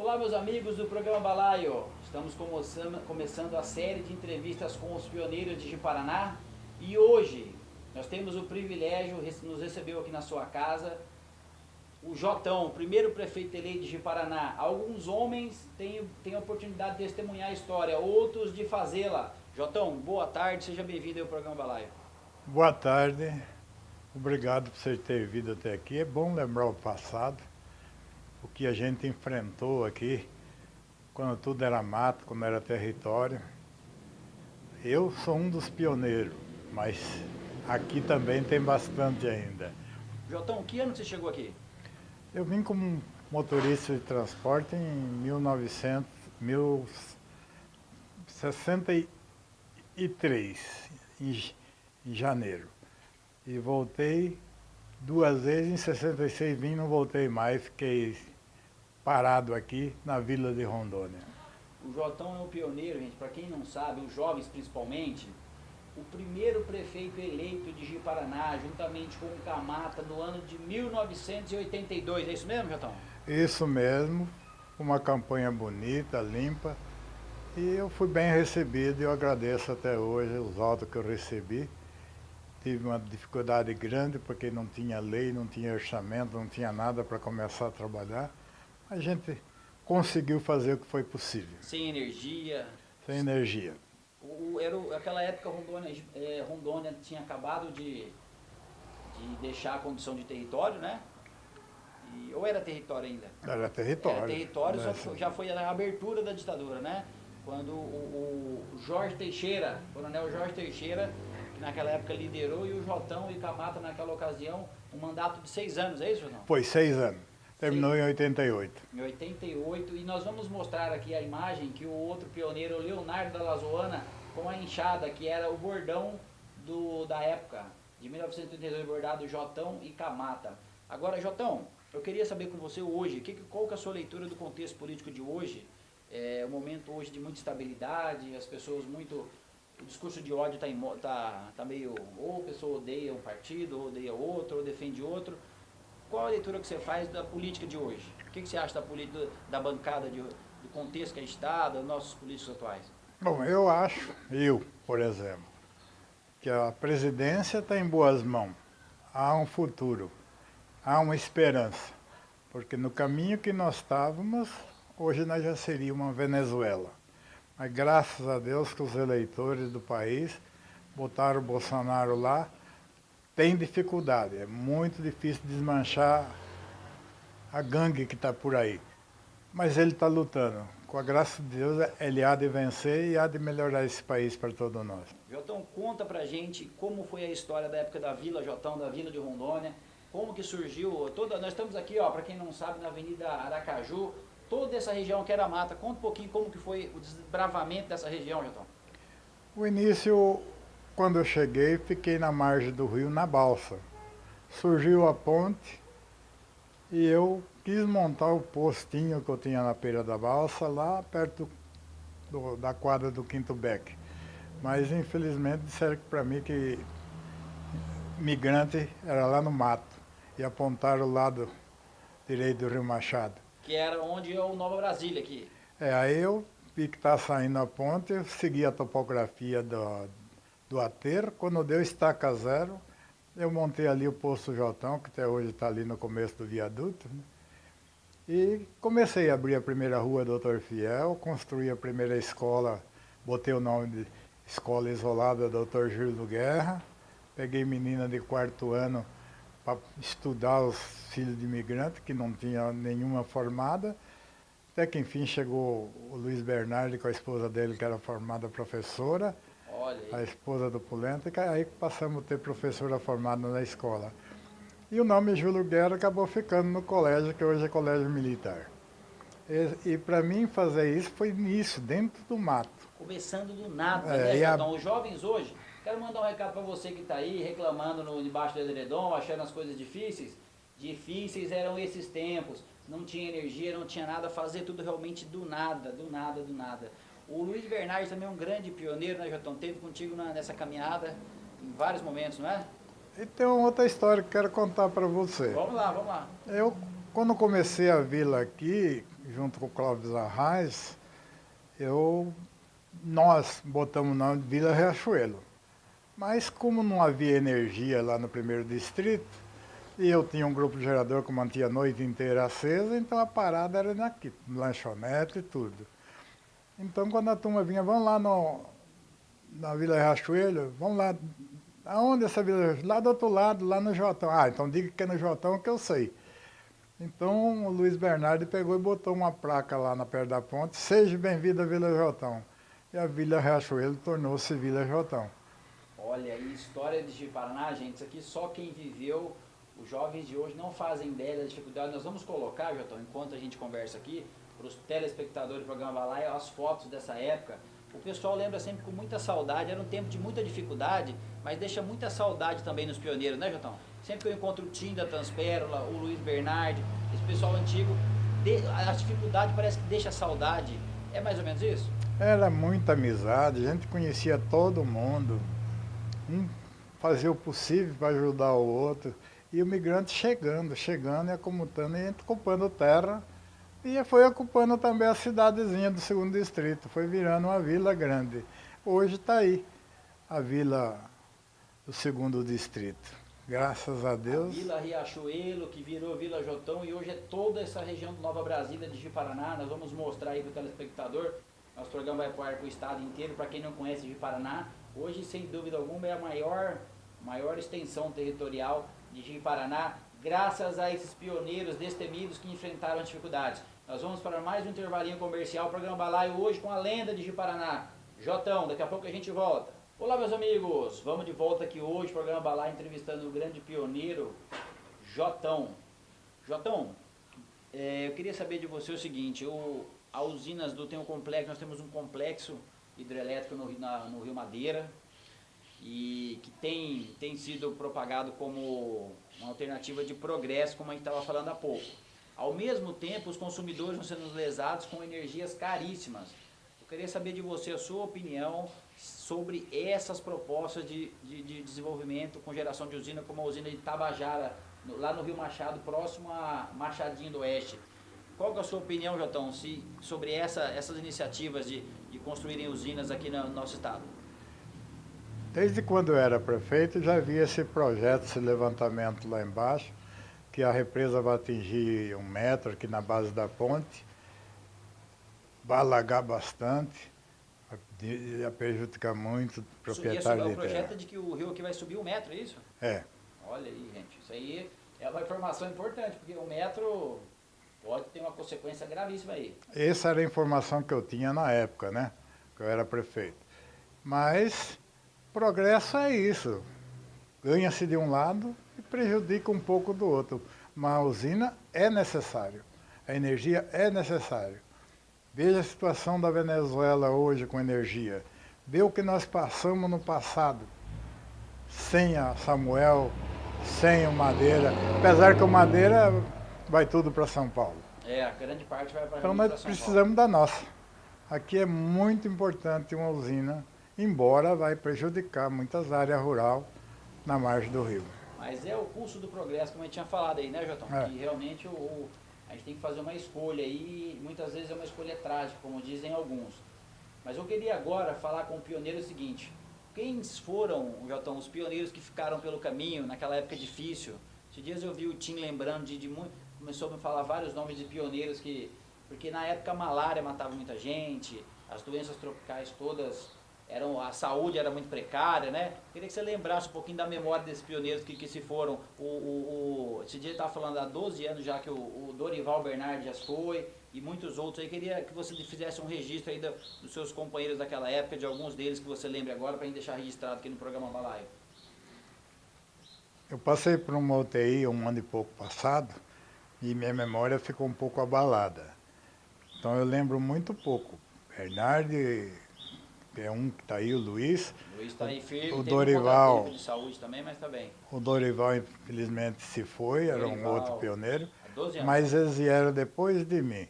Olá, meus amigos do programa Balaio. Estamos começando a série de entrevistas com os pioneiros de Ji-Paraná e hoje nós temos o privilégio, nos recebeu aqui na sua casa, o Jotão, primeiro prefeito eleito de Ji-Paraná. Alguns homens têm a oportunidade de testemunhar a história, outros de fazê-la. Jotão, boa tarde, seja bem-vindo ao programa Balaio. Boa tarde, obrigado por você ter vindo até aqui. É bom lembrar o passado, o que a gente enfrentou aqui, quando tudo era mato, quando era território. Eu sou um dos pioneiros, mas aqui também tem bastante ainda. Jotão, que ano você chegou aqui? Eu vim como motorista de transporte em 1963, em janeiro. E voltei duas vezes, em 66 vim, não voltei mais, fiquei parado aqui na Vila de Rondônia. O Jotão é um pioneiro, gente, para quem não sabe, os jovens principalmente, o primeiro prefeito eleito de Ji-Paraná, juntamente com o Camata, no ano de 1982. É isso mesmo, Jotão? Isso mesmo, uma campanha bonita, limpa, e eu fui bem recebido e eu agradeço até hoje os votos que eu recebi. Tive uma dificuldade grande porque não tinha lei, não tinha orçamento, não tinha nada para começar a trabalhar. A gente conseguiu fazer o que foi possível. Sem energia. Sem energia. Aquela época Rondônia tinha acabado de deixar a condição de território, né? Ou era território ainda? Era território. Era território, só já foi a abertura da ditadura, né? Quando o Jorge Teixeira, o coronel Jorge Teixeira, que naquela época liderou, e o Jotão e Camata naquela ocasião, um mandato de 6 anos, é isso, Jotão? Foi 6 anos. Terminou em 88. Em 88, e nós vamos mostrar aqui a imagem que o outro pioneiro, Leonardo da Lazoana, com a enxada, que era o bordão da época, de 1932, bordado Jotão e Camata. Agora, Jotão, eu queria saber com você hoje, qual que é a sua leitura do contexto político de hoje? É um momento hoje de muita instabilidade, as pessoas muito... O discurso de ódio tá meio... Ou a pessoa odeia um partido, ou odeia outro, ou defende outro. Qual a leitura que você faz da política de hoje? O que você acha da política, da bancada, do contexto que a gente está, dos nossos políticos atuais? Bom, eu acho, por exemplo, que a presidência está em boas mãos. Há um futuro, há uma esperança. Porque no caminho que nós estávamos, hoje nós já seríamos uma Venezuela. Mas graças a Deus que os eleitores do país botaram o Bolsonaro lá. Tem dificuldade, é muito difícil desmanchar a gangue que está por aí. Mas ele está lutando. Com a graça de Deus, ele há de vencer e há de melhorar esse país para todos nós. Jotão, conta pra gente como foi a história da época da Vila Jotão, da Vila de Rondônia, como que surgiu, nós estamos aqui, para quem não sabe, na Avenida Aracaju, toda essa região que era mata. Conta um pouquinho como que foi o desbravamento dessa região, Jotão. O início, quando eu cheguei, fiquei na margem do rio, na balsa. Surgiu a ponte e eu quis montar o postinho que eu tinha na beira da balsa, lá perto da quadra do Quinto Beck. Mas, infelizmente, disseram para mim que migrante era lá no mato e apontaram o lado direito do Rio Machado. Que era onde é o Nova Brasília aqui. Aí eu vi que estava saindo a ponte, eu segui a topografia do aterro. Quando deu estaca zero, eu montei ali o Posto Jotão, que até hoje está ali no começo do viaduto, né? E comecei a abrir a primeira rua Doutor Fiel, construí a primeira escola, botei o nome de Escola Isolada Doutor Júlio Guerra, peguei menina de 4º ano para estudar os filhos de imigrantes, que não tinha nenhuma formada, até que enfim chegou o Luiz Bernardi com a esposa dele, que era formada professora, a esposa do Pulenta, e aí passamos a ter professora formada na escola. E o nome Júlio Guerra acabou ficando no colégio, que hoje é Colégio Militar. E para mim fazer isso foi nisso, dentro do mato. Começando do nada, né, Jotão? Os jovens hoje, quero mandar um recado para você que está aí reclamando debaixo do edredom, achando as coisas difíceis. Difíceis eram esses tempos, não tinha energia, não tinha nada, fazer tudo realmente do nada, do nada, do nada. O Luiz Bernardi também é um grande pioneiro, né, Jotão? Teve contigo nessa caminhada em vários momentos, não é? E tem uma outra história que quero contar para você. Vamos lá, vamos lá. Eu, quando comecei a vila aqui, junto com o Clóvis Arraes, nós botamos o nome de Vila Riachuelo. Mas como não havia energia lá no primeiro distrito, e eu tinha um grupo gerador que mantinha a noite inteira acesa, então a parada era aqui, lanchonete e tudo. Então quando a turma vinha, vamos lá na Vila Riachuelo, vamos lá. Aonde essa Vila Riachuelo? Lá do outro lado, lá no Jotão. Ah, então diga que é no Jotão que eu sei. Então o Luiz Bernardo pegou e botou uma placa lá na perna da ponte, seja bem-vindo à Vila Jotão. E a Vila Riachuelo tornou-se Vila Jotão. Olha, e história de Ji-Paraná, gente, isso aqui só quem viveu, os jovens de hoje não fazem ideia da dificuldade. Nós vamos colocar, Jotão, enquanto a gente conversa aqui, para os telespectadores do programa Balaio, as fotos dessa época. O pessoal lembra sempre com muita saudade, era um tempo de muita dificuldade, mas deixa muita saudade também nos pioneiros, né, Jotão? Sempre que eu encontro o Tim da Transpérola, o Luiz Bernardi, esse pessoal antigo, a dificuldade parece que deixa saudade. É mais ou menos isso? Era muita amizade, a gente conhecia todo mundo, um fazia o possível para ajudar o outro, e o migrante chegando e acomodando, e a gente ocupando terra, e foi ocupando também a cidadezinha do segundo distrito, foi virando uma vila grande. Hoje está aí, a vila do segundo distrito. Graças a Deus. A Vila Riachuelo, que virou Vila Jotão, e hoje é toda essa região do Nova Brasília de Ji-Paraná. Nós vamos mostrar aí para o telespectador. Nosso programa vai para o estado inteiro. Para quem não conhece Ji-Paraná, hoje, sem dúvida alguma, é a maior extensão territorial de Ji-Paraná, graças a esses pioneiros destemidos que enfrentaram as dificuldades. Nós vamos para mais um intervalinho comercial, programa Balaio, hoje com a lenda de Ji-Paraná, Jotão. Daqui a pouco a gente volta. Olá, meus amigos, vamos de volta aqui hoje, programa Balaio, entrevistando o grande pioneiro Jotão. Jotão, eu queria saber de você o seguinte, a Usinas tem um complexo, nós temos um complexo hidrelétrico no Rio Madeira, e que tem sido propagado como uma alternativa de progresso, como a gente estava falando há pouco. Ao mesmo tempo, os consumidores estão sendo lesados com energias caríssimas. Eu queria saber de você a sua opinião sobre essas propostas de desenvolvimento com geração de usina, como a usina de Tabajara, lá no Rio Machado, próximo a Machadinho do Oeste. Qual que é a sua opinião, Jotão, sobre essas iniciativas de construírem usinas aqui no nosso estado? Desde quando eu era prefeito, já havia esse projeto, esse levantamento lá embaixo, que a represa vai atingir 1 metro aqui na base da ponte, vai alagar bastante, ia prejudicar muito o proprietário de terra. O projeto é de que o rio aqui vai subir 1 metro, é isso? É. Olha aí, gente, isso aí é uma informação importante, porque 1 metro pode ter uma consequência gravíssima aí. Essa era a informação que eu tinha na época, né? Que eu era prefeito. Mas progresso é isso. Ganha-se de um lado e prejudica um pouco do outro. Uma usina é necessário. A energia é necessária. Veja a situação da Venezuela hoje com energia. Vê o que nós passamos no passado. Sem a Samuel, sem o Madeira. Apesar que o Madeira vai tudo para São Paulo. A grande parte vai para Então São Paulo. nós precisamos da nossa. Aqui é muito importante uma usina, embora vai prejudicar muitas áreas rurais na margem do rio. Mas é o curso do progresso, como a gente tinha falado aí, né, Jotão? É. Que realmente a gente tem que fazer uma escolha e muitas vezes é uma escolha trágica, como dizem alguns. Mas eu queria agora falar com o pioneiro o seguinte: quem foram, Jotão, os pioneiros que ficaram pelo caminho naquela época difícil? Esses dias eu vi o Tim lembrando de muito, começou a me falar vários nomes de pioneiros porque na época a malária matava muita gente, as doenças tropicais todas, a saúde era muito precária, né? Queria que você lembrasse um pouquinho da memória desses pioneiros que se foram. Esse dia ele estava falando há 12 anos já que o Dorival Bernardi já foi, e muitos outros aí. Queria que você fizesse um registro aí dos seus companheiros daquela época, de alguns deles que você lembre agora, para a gente deixar registrado aqui no programa Balaio. Eu passei por uma UTI 1 ano e pouco passado, e minha memória ficou um pouco abalada. Então eu lembro muito pouco. Bernardi, é um que está aí, o Luiz. O Luiz está aí firme, o teve Dorival, um de saúde também, mas está bem. O Dorival infelizmente se foi, era um outro pioneiro. Há 12 anos. Mas eles vieram depois de mim.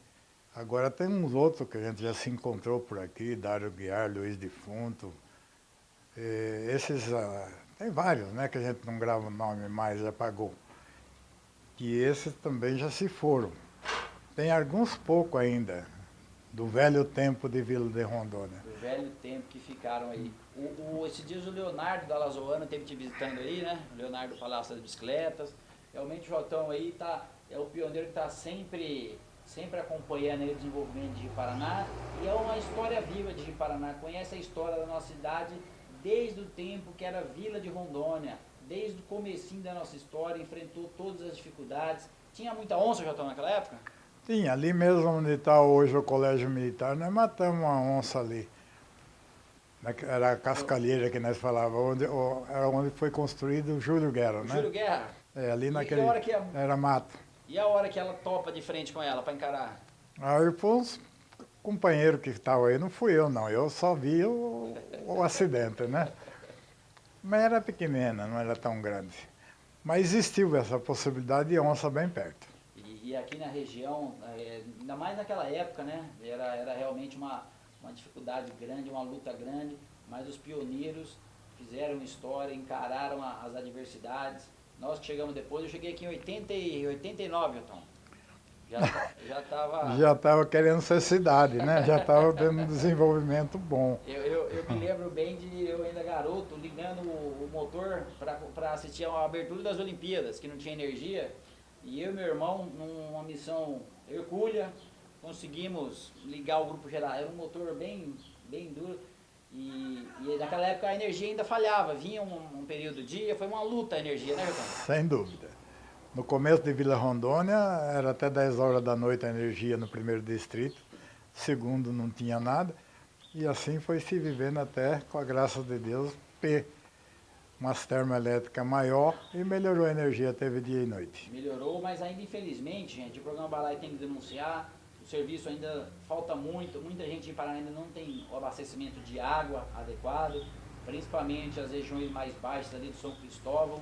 Agora tem uns outros que a gente já se encontrou por aqui, Dário Guiar, Luiz Defunto. Esses, tem vários, né, que a gente não grava o nome mais, já pagou. E esses também já se foram. Tem alguns poucos ainda, do velho tempo de Vila de Rondônia. Do velho tempo que ficaram aí. Esses dias o Leonardo da Lazoana esteve te visitando aí, né? O Leonardo do Palácio das Bicicletas. Realmente o Jotão aí é o pioneiro que está sempre acompanhando aí o desenvolvimento de Ji-Paraná. E é uma história viva de Ji-Paraná. Conhece a história da nossa cidade desde o tempo que era Vila de Rondônia. Desde o comecinho da nossa história, enfrentou todas as dificuldades. Tinha muita onça, Jotão, naquela época? Tinha, ali mesmo onde está hoje o Colégio Militar, nós matamos uma onça ali. Era a cascalheira que nós falávamos, era onde foi construído o Júlio Guerra, né? Júlio Guerra? É, ali naquele... Era mato. E a hora que ela topa de frente com ela para encarar? Aí foi uns companheiros que estavam aí, não fui eu não, eu só vi o acidente, né? Mas era pequena, não era tão grande. Mas existiu essa possibilidade de onça bem perto. E aqui na região, ainda mais naquela época, né? Era realmente uma dificuldade grande, uma luta grande, mas os pioneiros fizeram história, encararam as adversidades. Nós que chegamos depois, eu cheguei aqui em 89, Tom. Já estava querendo ser cidade, né? Já estava tendo um desenvolvimento bom. Eu me lembro bem de eu ainda garoto ligando o motor para assistir a abertura das Olimpíadas, que não tinha energia. E eu e meu irmão, numa missão hercúlea, conseguimos ligar o grupo geral. Era um motor bem duro. E naquela época a energia ainda falhava. Vinha um período do dia, foi uma luta a energia, né, Jotão? Sem dúvida. No começo de Vila Rondônia, era até 10 horas da noite a energia no primeiro distrito. Segundo, não tinha nada. E assim foi se vivendo até, com a graça de Deus, ter umas termoelétricas maior e melhorou a energia, teve dia e noite. Melhorou, mas ainda infelizmente, gente, o programa Balai tem que denunciar, o serviço ainda falta muito, muita gente em Paraná ainda não tem o abastecimento de água adequado, principalmente as regiões mais baixas ali do São Cristóvão.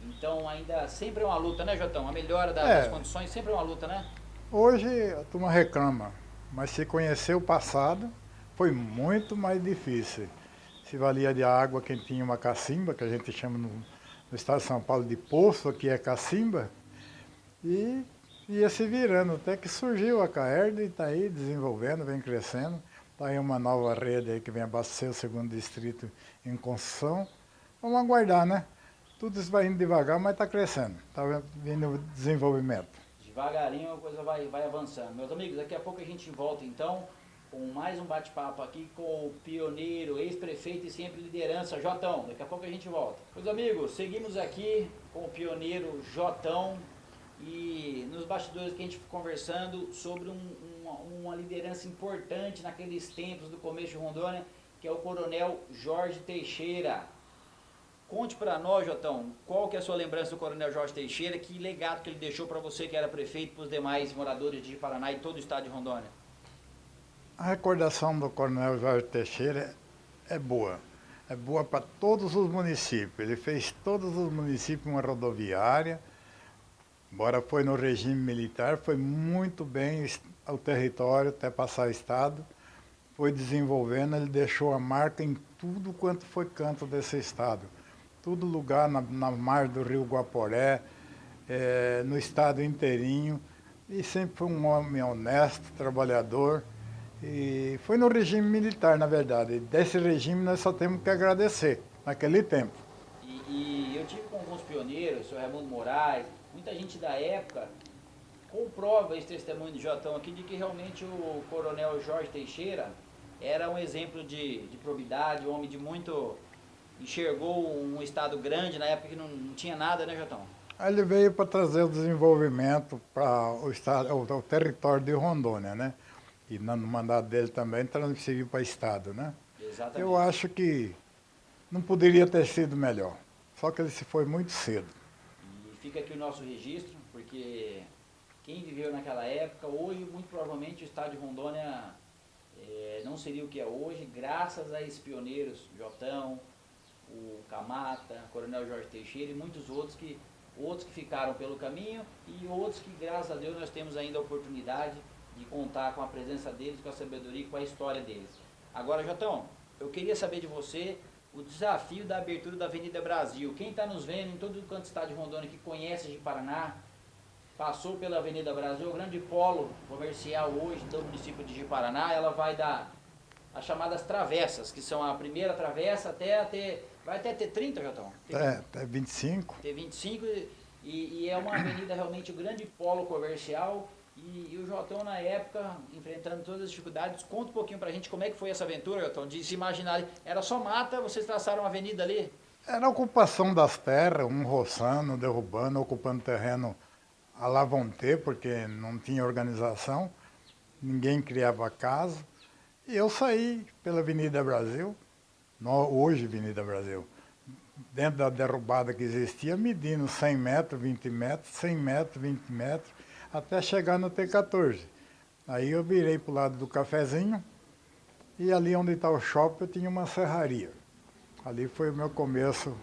Então ainda sempre é uma luta, né, Jotão? A melhora das condições sempre é uma luta, né? Hoje a turma reclama, mas se conhecer o passado, foi muito mais difícil. Se valia de água quem tinha uma cacimba, que a gente chama no estado de São Paulo de poço, aqui é cacimba, e ia se virando, até que surgiu a Caerd e está aí desenvolvendo, vem crescendo. Está aí uma nova rede aí que vem abastecer o segundo distrito em construção. Vamos aguardar, né? Tudo isso vai indo devagar, mas está crescendo, está vindo desenvolvimento. Devagarinho a coisa vai avançando. Meus amigos, daqui a pouco a gente volta então com mais um bate-papo aqui com o pioneiro, ex-prefeito e sempre liderança, Jotão. Daqui a pouco a gente volta. Meus amigos, seguimos aqui com o pioneiro Jotão e nos bastidores que a gente ficou conversando sobre uma liderança importante naqueles tempos do começo de Rondônia, que é o Coronel Jorge Teixeira. Conte para nós, Jotão, qual que é a sua lembrança do Coronel Jorge Teixeira, que legado que ele deixou para você que era prefeito, para os demais moradores de Paraná e todo o estado de Rondônia? A recordação do Coronel Jorge Teixeira é boa para todos os municípios. Ele fez todos os municípios uma rodoviária, embora foi no regime militar, foi muito bem ao território até passar estado, foi desenvolvendo, ele deixou a marca em tudo quanto foi canto desse estado. Todo lugar na margem do rio Guaporé, no estado inteirinho, e sempre foi um homem honesto, trabalhador, e foi no regime militar, na verdade. Desse regime nós só temos que agradecer, naquele tempo. E eu tive com alguns pioneiros, o senhor Raimundo Moraes, muita gente da época comprova esse testemunho de Jotão aqui, de que realmente o Coronel Jorge Teixeira era um exemplo de probidade, um homem de muito... enxergou um estado grande na época que não tinha nada, né, Jotão? Ele veio para trazer o desenvolvimento para o território de Rondônia, né? E no mandato dele também transferiu para o estado, né? Exatamente. Eu acho que não poderia ter sido melhor, só que ele se foi muito cedo. E fica aqui o nosso registro, porque quem viveu naquela época, hoje muito provavelmente o estado de Rondônia não seria o que é hoje, graças a esses pioneiros, Jotão, o Camata, Coronel Jorge Teixeira e muitos outros que ficaram pelo caminho e outros que, graças a Deus, nós temos ainda a oportunidade de contar com a presença deles, com a sabedoria e com a história deles. Agora, Jotão, eu queria saber de você o desafio da abertura da Avenida Brasil. Quem está nos vendo em todo o canto do estado de Rondônia que conhece de Paraná, passou pela Avenida Brasil, o grande polo comercial hoje do município de Ji-Paraná. Ela vai dar as chamadas travessas, que são a primeira travessa vai até ter 30, Jotão? Até 25. Ter 25 e é uma avenida realmente um grande polo comercial. E o Jotão, na época, enfrentando todas as dificuldades, conta um pouquinho pra gente como é que foi essa aventura, Jotão, de se imaginar, era só mata, vocês traçaram uma avenida ali? Era a ocupação das terras, um roçando, derrubando, ocupando terreno à la vontade, porque não tinha organização, ninguém criava casa. E eu saí pela Avenida Brasil, hoje Avenida Brasil, dentro da derrubada que existia, medindo 100 metros, 20 metros, 100 metros, 20 metros, até chegar no T14. Aí eu virei para o lado do cafezinho, e ali onde está o shopping eu tinha uma serraria. Ali foi o meu começo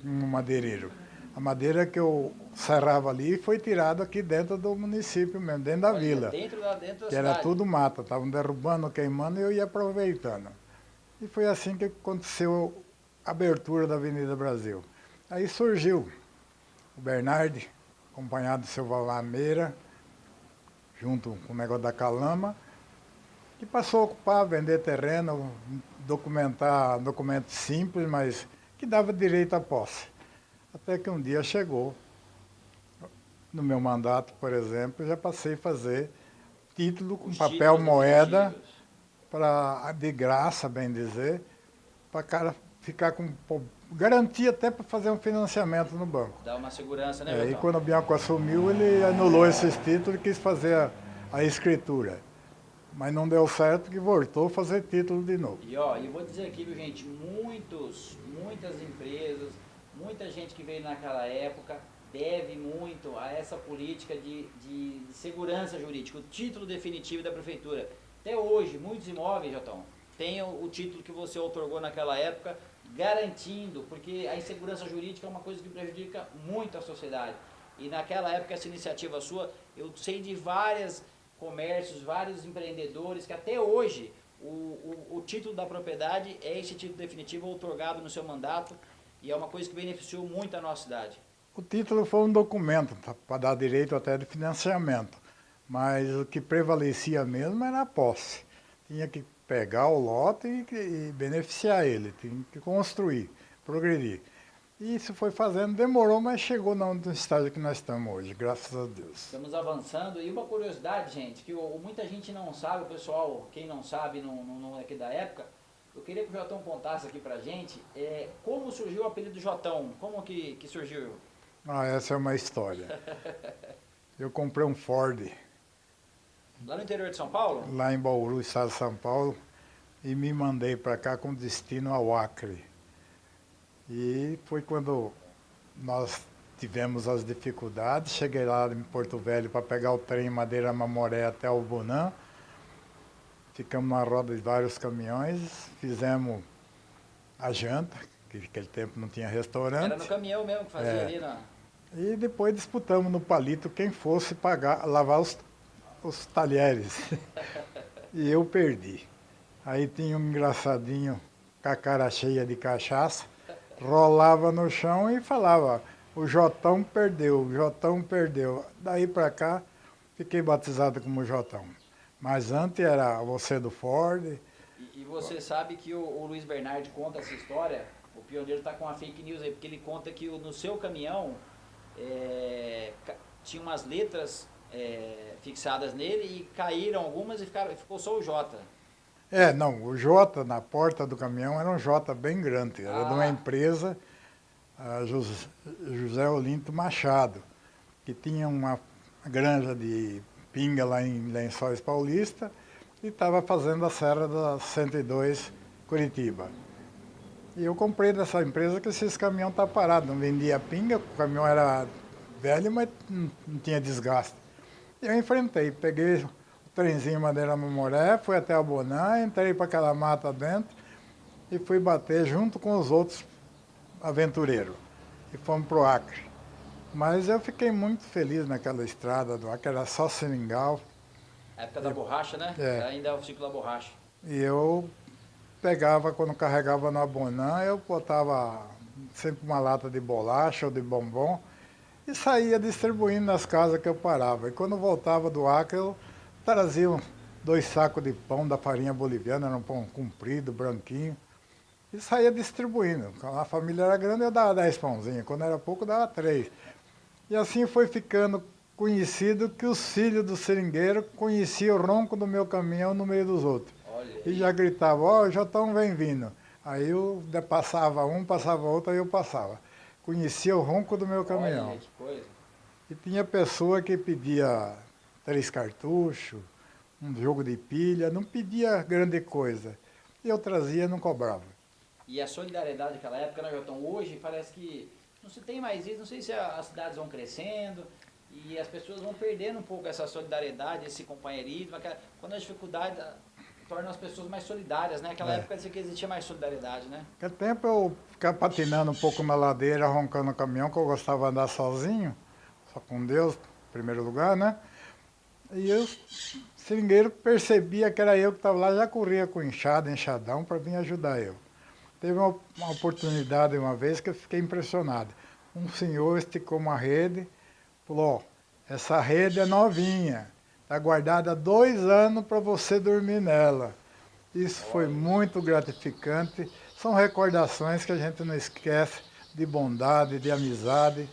no madeireiro. A madeira que eu serrava ali foi tirada aqui dentro do município mesmo, dentro da vila. Dentro da Que cidade. era tudo mata, estavam derrubando, queimando e eu ia aproveitando. E foi assim que aconteceu a abertura da Avenida Brasil. Aí surgiu o Bernardi, acompanhado do seu Valameira, junto com o negócio da Calama, e passou a ocupar, vender terreno, documentar documentos simples, mas que dava direito à posse. Até que um dia chegou, no meu mandato, por exemplo, já passei a fazer título com papel moeda, de graça, bem dizer, para cara ficar com garantia até para fazer um financiamento no banco. Dá uma segurança, né, E quando o Bianco assumiu, ele anulou esses títulos e quis fazer a escritura. Mas não deu certo, que voltou a fazer título de novo. E ó, eu vou dizer aqui, viu, gente, muitas empresas, muita gente que veio naquela época deve muito a essa política de segurança jurídica, o título definitivo da prefeitura. Até hoje, muitos imóveis, Jotão, têm o título que você outorgou naquela época, garantindo, porque a insegurança jurídica é uma coisa que prejudica muito a sociedade. E naquela época, essa iniciativa sua, eu sei de vários comércios, vários empreendedores, que até hoje o título da propriedade é esse título definitivo outorgado no seu mandato, e é uma coisa que beneficiou muito a nossa cidade. O título foi um documento para dar direito até de financiamento, mas o que prevalecia mesmo era a posse. Tinha que pegar o lote e beneficiar ele, tinha que construir, progredir. E isso foi fazendo, demorou, mas chegou no estágio que nós estamos hoje, graças a Deus. Estamos avançando. E uma curiosidade, gente, que muita gente não sabe, o pessoal, quem não sabe, não é aqui da época, eu queria que o Jotão contasse aqui pra gente como surgiu o apelido Jotão, como que surgiu? Essa é uma história. Eu comprei um Ford. Lá no interior de São Paulo? Lá em Bauru, estado de São Paulo, e me mandei para cá com destino ao Acre. E foi quando nós tivemos as dificuldades, cheguei lá em Porto Velho para pegar o trem Madeira Mamoré até Albunã, ficamos na roda de vários caminhões, fizemos a janta, que naquele tempo não tinha restaurante. Era no caminhão mesmo que fazia ali, né? E depois disputamos no palito quem fosse lavar os talheres. E eu perdi. Aí tinha um engraçadinho com a cara cheia de cachaça, rolava no chão e falava, o Jotão perdeu, o Jotão perdeu. Daí para cá, fiquei batizado como Jotão. Mas antes era você do Ford. E você sabe que o Luiz Bernardi conta essa história, o pioneiro está com uma fake news aí, porque ele conta que no seu caminhão tinha umas letras fixadas nele e caíram algumas e ficou só o J. Não, o J na porta do caminhão era um J bem grande, era de uma empresa, José Olinto Machado, que tinha uma granja de pinga lá em Lençóis Paulista e estava fazendo a serra da 102 Curitiba. E eu comprei dessa empresa que esses caminhões estavam parados, não vendia pinga, o caminhão era velho, mas não tinha desgaste. Eu enfrentei, peguei trenzinho Madeira Mamoré, fui até Albunã, entrei para aquela mata dentro e fui bater junto com os outros aventureiros. E fomos para o Acre. Mas eu fiquei muito feliz naquela estrada do Acre, era só seringal. A época da borracha, né? Ainda é o ciclo da borracha. E eu pegava, quando carregava no Albunã, eu botava sempre uma lata de bolacha ou de bombom e saía distribuindo nas casas que eu parava. E quando voltava do Acre, eu trazia 2 sacos de pão da farinha boliviana, era um pão comprido, branquinho, e saía distribuindo. Quando a família era grande, eu dava 10 pãozinhos, quando era pouco, eu dava 3. E assim foi ficando conhecido que os filhos do seringueiro conheciam o ronco do meu caminhão no meio dos outros. Olha E aí, já gritavam, ó, já estão vem vindo. Aí eu passava um, passava outro, aí eu passava. Conhecia o ronco do meu olha caminhão. que coisa. E tinha pessoa que pedia 3 cartuchos, um jogo de pilha, não pedia grande coisa. E eu trazia e não cobrava. E a solidariedade daquela época, né, Jotão? Hoje parece que não se tem mais isso, não sei se as cidades vão crescendo e as pessoas vão perdendo um pouco essa solidariedade, esse companheirismo, quando a dificuldade torna as pessoas mais solidárias, né? Naquela época que existia mais solidariedade, né? Naquele tempo eu ficava patinando um pouco na ladeira, roncando o caminhão, que eu gostava de andar sozinho, só com Deus, em primeiro lugar, né? E eu, seringueiro, percebia que era eu que estava lá, já corria com enxada, enxadão, para vir ajudar eu. Teve uma oportunidade uma vez que eu fiquei impressionado. Um senhor esticou uma rede, falou, ó, essa rede é novinha, está guardada há 2 anos para você dormir nela. Isso foi muito gratificante, são recordações que a gente não esquece de bondade, de amizade,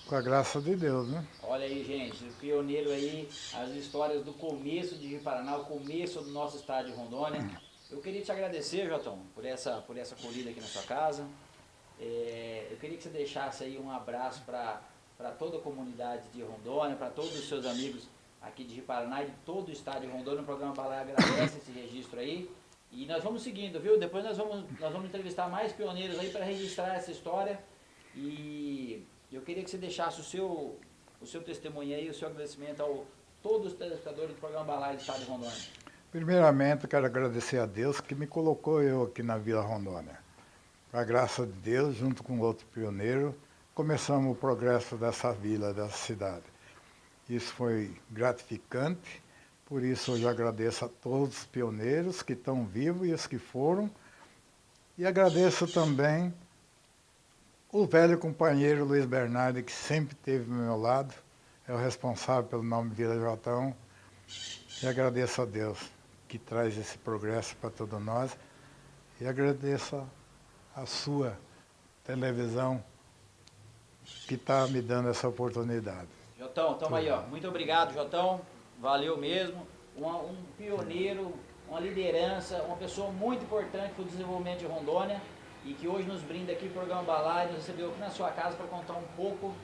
com a graça de Deus, né? Olha aí, gente, o pioneiro aí, as histórias do começo de Ji-Paraná, o começo do nosso estado de Rondônia. Eu queria te agradecer, Jotão, por essa corrida aqui na sua casa. Eu queria que você deixasse aí um abraço para toda a comunidade de Rondônia, para todos os seus amigos aqui de Ji-Paraná e de todo o estado de Rondônia. O programa Balaio agradece esse registro aí. E nós vamos seguindo, viu? Depois nós vamos entrevistar mais pioneiros aí para registrar essa história. E eu queria que você deixasse o seu testemunho aí, o seu agradecimento a todos os telespectadores do programa Balaio do estado de Rondônia. Primeiramente, quero agradecer a Deus que me colocou eu aqui na Vila Rondônia. Com a graça de Deus, junto com outro pioneiro, começamos o progresso dessa vila, dessa cidade. Isso foi gratificante, por isso eu já agradeço a todos os pioneiros que estão vivos e os que foram. E agradeço também o velho companheiro Luiz Bernardo, que sempre esteve ao meu lado, é o responsável pelo nome Vila Jotão. E agradeço a Deus que traz esse progresso para todos nós. E agradeço a sua televisão que está me dando essa oportunidade. Jotão, estamos aí, ó. Muito obrigado, Jotão. Valeu mesmo. Um pioneiro, uma liderança, uma pessoa muito importante para o desenvolvimento de Rondônia e que hoje nos brinda aqui o programa Balaio, nos recebeu aqui na sua casa para contar um pouco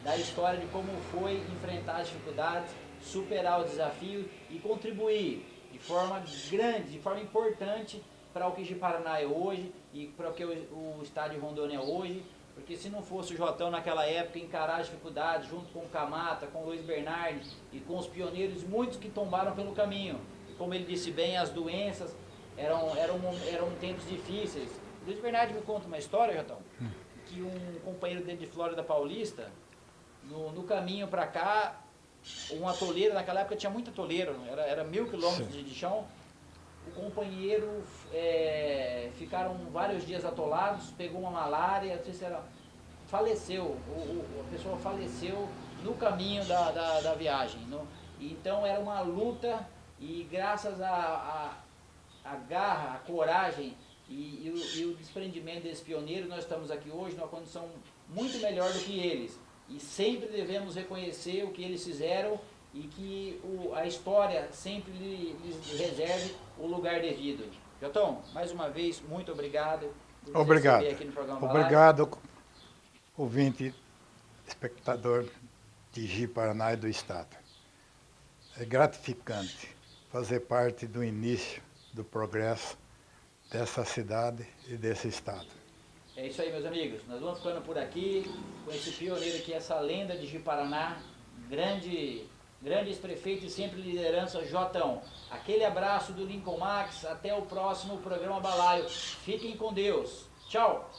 da história de como foi enfrentar as dificuldades, superar o desafio e contribuir de forma grande, de forma importante para o que Ji-Paraná é hoje e para o que o estado de Rondônia é hoje, porque se não fosse o Jotão naquela época encarar as dificuldades junto com o Camata, com o Luiz Bernardi e com os pioneiros, muitos que tombaram pelo caminho. E como ele disse bem, as doenças eram tempos difíceis. O Luiz Bernardi me conta uma história, Jotão, que um companheiro dele de Flórida Paulista, no caminho para cá, uma toleira, naquela época tinha muita toleira, era 1000 quilômetros de chão, o companheiro ficaram vários dias atolados, pegou uma malária, não sei se era, faleceu, a pessoa faleceu no caminho da viagem. Então era uma luta e graças à garra, à coragem e o desprendimento desse pioneiro, nós estamos aqui hoje numa condição muito melhor do que eles. E sempre devemos reconhecer o que eles fizeram e que a história sempre lhes reserve o lugar devido. Jotão, mais uma vez, muito obrigado por nos receber aqui no programa Balaio. Obrigado, ouvinte, espectador de Ji-Paraná e do Estado. É gratificante fazer parte do início do progresso dessa cidade e desse Estado. É isso aí, meus amigos. Nós vamos ficando por aqui com esse pioneiro aqui, essa lenda de Ji-Paraná, grande ex-prefeito e sempre liderança, Jotão. Aquele abraço do Lincoln Max, até o próximo programa Balaio. Fiquem com Deus. Tchau!